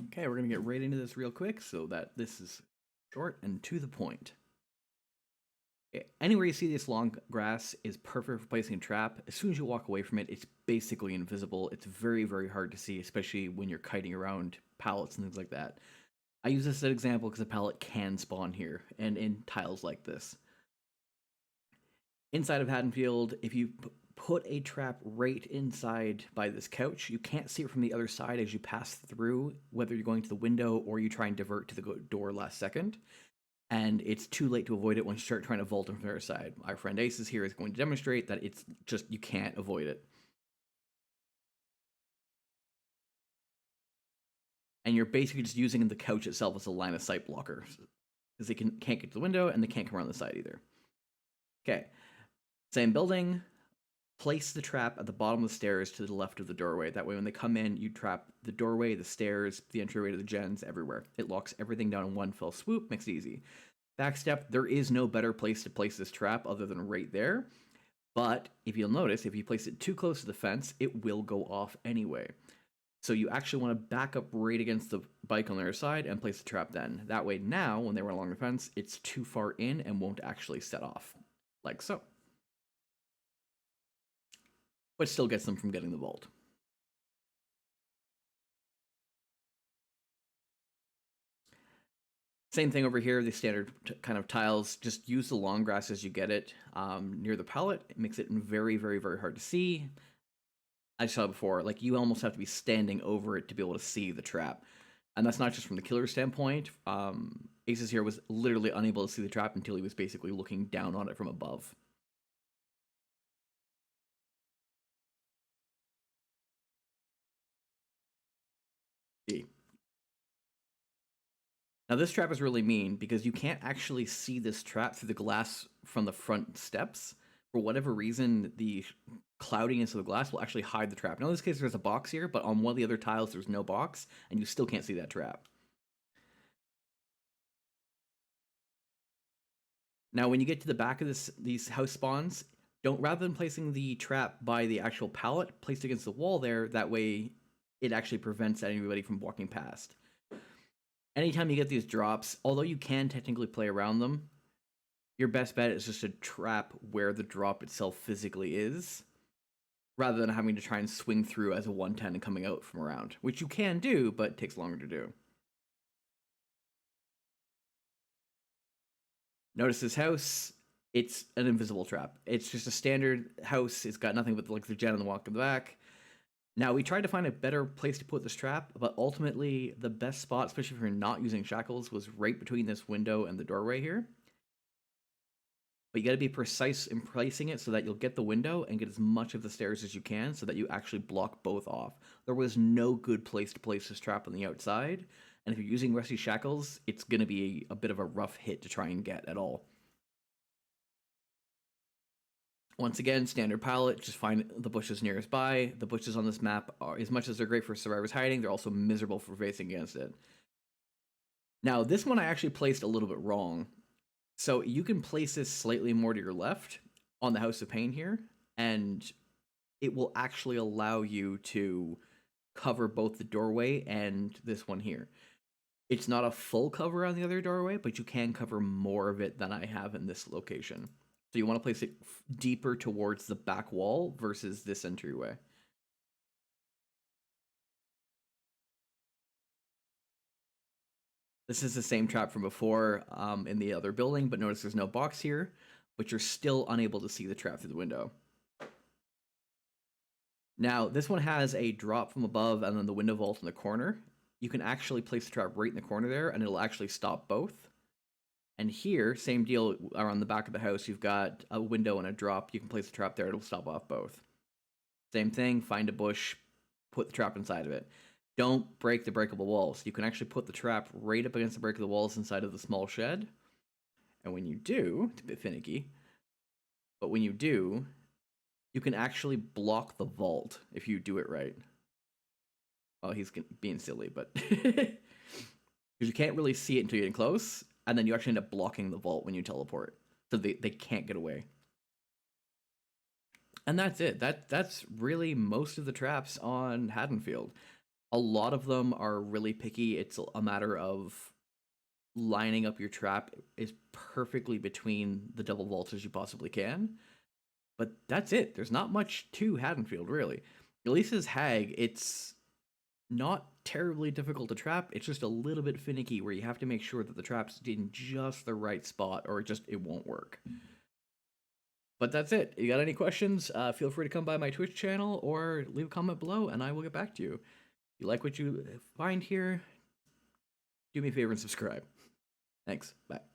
Okay, we're going to get right into this real quick so that this is short and to the point. Okay, anywhere you see this long grass is perfect for placing a trap. As soon as you walk away from it, it's basically invisible. It's very, very hard to see, especially when you're kiting around pallets and things like that. I use this as an example because a pallet can spawn here and in tiles like this. Inside of Haddonfield, if you put a trap right inside by this couch, you can't see it from the other side as you pass through, whether you're going to the window or you try and divert to the door last second. And it's too late to avoid it once you start trying to vault from the other side. Our friend Aces here is going to demonstrate that it's just, you can't avoid it. And you're basically just using the couch itself as a line of sight blocker, because they can't get to the window and they can't come around the side either. Okay, same building. Place the trap at the bottom of the stairs to the left of the doorway. That way, when they come in, you trap the doorway, the stairs, the entryway to the gens, everywhere. It locks everything down in one fell swoop, makes it easy. Backstep, there is no better place to place this trap other than right there. But if you'll notice, if you place it too close to the fence, it will go off anyway. So you actually want to back up right against the bike on the other side and place the trap then. That way now, when they run along the fence, it's too far in and won't actually set off. Like so. But still gets them from getting the vault. Same thing over here, the standard kind of tiles. Just use the long grass as you get it near the pallet. It makes it very, very, very hard to see. I saw before, like you almost have to be standing over it to be able to see the trap. And that's not just from the killer standpoint. Aces here was literally unable to see the trap until he was basically looking down on it from above. See. Now this trap is really mean because you can't actually see this trap through the glass from the front steps. For whatever reason, the cloudiness of the glass will actually hide the trap. Now in this case there's a box here, but on one of the other tiles there's no box, and you still can't see that trap. Now when you get to the back of these house spawns, don't, rather than placing the trap by the actual pallet, place it against the wall there. That way it actually prevents anybody from walking past. Anytime you get these drops, although you can technically play around them, your best bet is just to trap where the drop itself physically is, rather than having to try and swing through as a 110 and coming out from around, which you can do, but takes longer to do. Notice this house, it's an invisible trap. It's just a standard house. It's got nothing but like the gen and the walk in the back. Now, we tried to find a better place to put this trap, but ultimately the best spot, especially if you're not using shackles, was right between this window and the doorway here. But you got to be precise in placing it so that you'll get the window and get as much of the stairs as you can so that you actually block both off. There was no good place to place this trap on the outside, and if you're using rusty shackles, it's going to be a bit of a rough hit to try and get at all. Once again, standard palette, just find the bushes nearest by. The bushes on this map are, as much as they're great for survivors hiding, they're also miserable for facing against it. Now, this one I actually placed a little bit wrong. So you can place this slightly more to your left on the House of Pain here, and it will actually allow you to cover both the doorway and this one here. It's not a full cover on the other doorway, but you can cover more of it than I have in this location. So you want to place it deeper towards the back wall versus this entryway. This is the same trap from before in the other building, but notice there's no box here, but you're still unable to see the trap through the window. Now, this one has a drop from above and then the window vault in the corner. You can actually place the trap right in the corner there, and it'll actually stop both. And here, same deal around the back of the house. You've got a window and a drop. You can place the trap there. It'll stop off both. Same thing, find a bush, put the trap inside of it. Don't break the breakable walls. You can actually put the trap right up against the breakable walls inside of the small shed. And when you do, it's a bit finicky, but when you do, you can actually block the vault if you do it right. Well, he's being silly, but because you can't really see it until you're in close, and then you actually end up blocking the vault when you teleport, so they can't get away. And that's it. That's really most of the traps on Haddonfield. A lot of them are really picky. It's a matter of lining up your trap is perfectly between the double vaults as you possibly can. But that's it. There's not much to Haddonfield, really. At least as Hag, it's not terribly difficult to trap. It's just a little bit finicky where you have to make sure that the trap's in just the right spot or it won't work. But that's it. You got any questions? Feel free to come by my Twitch channel or leave a comment below and I will get back to you. If you like what you find here, do me a favor and subscribe. Thanks. Bye.